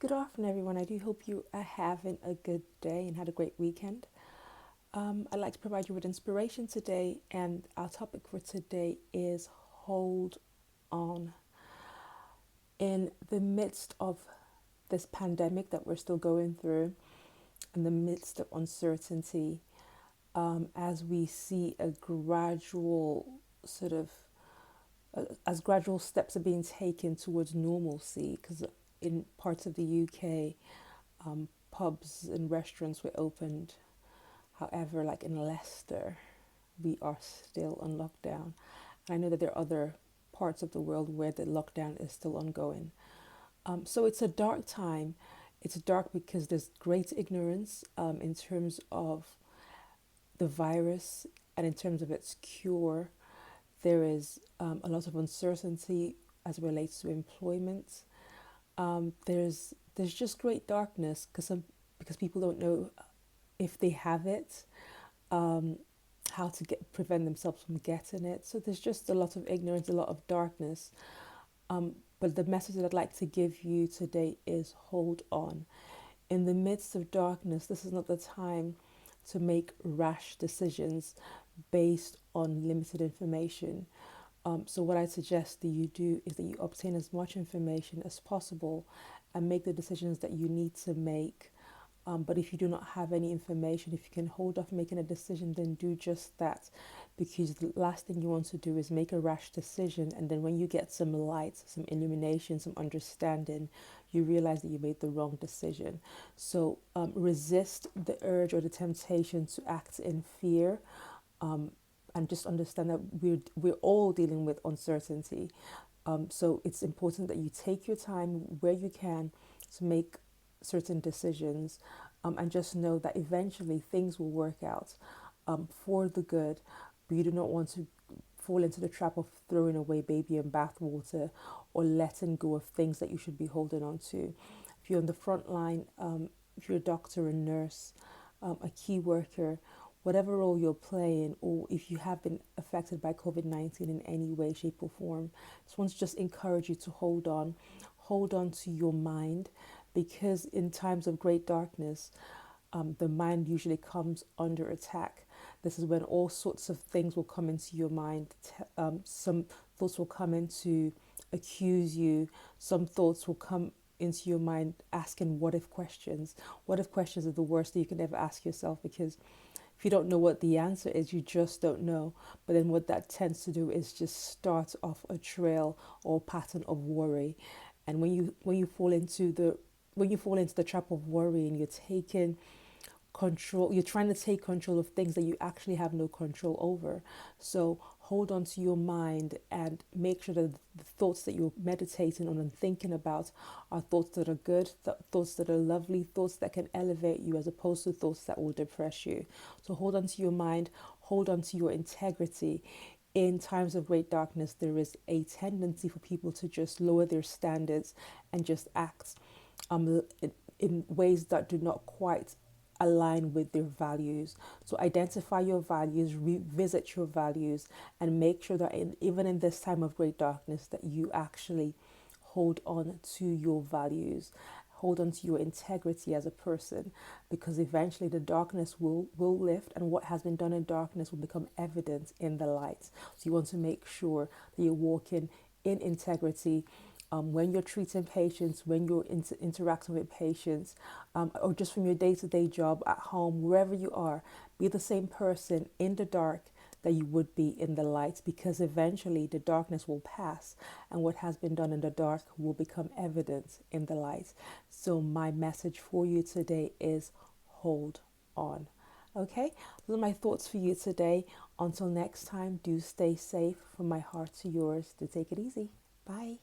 Good afternoon, everyone. I do hope you are having a good day and had a great weekend. I'd like to provide you with inspiration today, and our topic for today is hold on. In the midst of this pandemic that we're still going through, in the midst of uncertainty, as we see a gradual sort of as gradual steps are being taken towards normalcy, because in parts of the UK, pubs and restaurants were opened. However, like in Leicester, we are still on lockdown. And I know that there are other parts of the world where the lockdown is still ongoing. So it's a dark time. It's dark because there's great ignorance in terms of the virus and in terms of its cure. There is a lot of uncertainty as it relates to employment. There's just great darkness because people don't know if they have it, um, how to prevent themselves from getting it. So there's just a lot of ignorance, a lot of darkness. But the message that I'd like to give you today is hold on. In the midst of darkness, this is not the time to make rash decisions based on limited information. So, what I suggest that you do is that you obtain as much information as possible and make the decisions that you need to make. But if you do not have any information, if you can hold off making a decision, then do just that. Because the last thing you want to do is make a rash decision, and then when you get some light, some illumination, some understanding, you realize that you made the wrong decision. So resist the urge or the temptation to act in fear. And just understand that we're all dealing with uncertainty. So it's important that you take your time where you can to make certain decisions, and just know that eventually things will work out for the good. But you do not want to fall into the trap of throwing away baby and bathwater, or letting go of things that you should be holding on to. If you're on the front line, if you're a doctor, a nurse, a key worker, whatever role you're playing, or if you have been affected by COVID 19 in any way, shape, or form, I just want to just encourage you to hold on. Hold on to your mind, because in times of great darkness, the mind usually comes under attack. This is when all sorts of things will come into your mind. Some thoughts will come in to accuse you, some thoughts will come into your mind asking what if questions. What if questions are the worst that you can ever ask yourself, because if you don't know what the answer is, you just don't know. But then what that tends to do is just start off a trail or pattern of worry. And when you fall into the trap of worry, and you're taking control, you're trying to take control of things that you actually have no control over. So hold on to your mind and make sure that the thoughts that you're meditating on and thinking about are thoughts that are good, thoughts that are lovely, thoughts that can elevate you, as opposed to thoughts that will depress you. So hold on to your mind, hold on to your integrity. In times of great darkness, there is a tendency for people to just lower their standards and just act in ways that do not quite align with their values. So identify your values, revisit your values, and make sure that even in this time of great darkness, that you actually hold on to your values, hold on to your integrity as a person, because eventually the darkness will lift, and what has been done in darkness will become evident in the light. So you want to make sure that you're walking in integrity, when you're treating patients, when you're interacting with patients, or just from your day-to-day job, at home, wherever you are, be the same person in the dark that you would be in the light, because eventually the darkness will pass, and what has been done in the dark will become evident in the light. So my message for you today is hold on. Okay, those are my thoughts for you today. Until next time, do stay safe. From my heart to yours, to take it easy. Bye.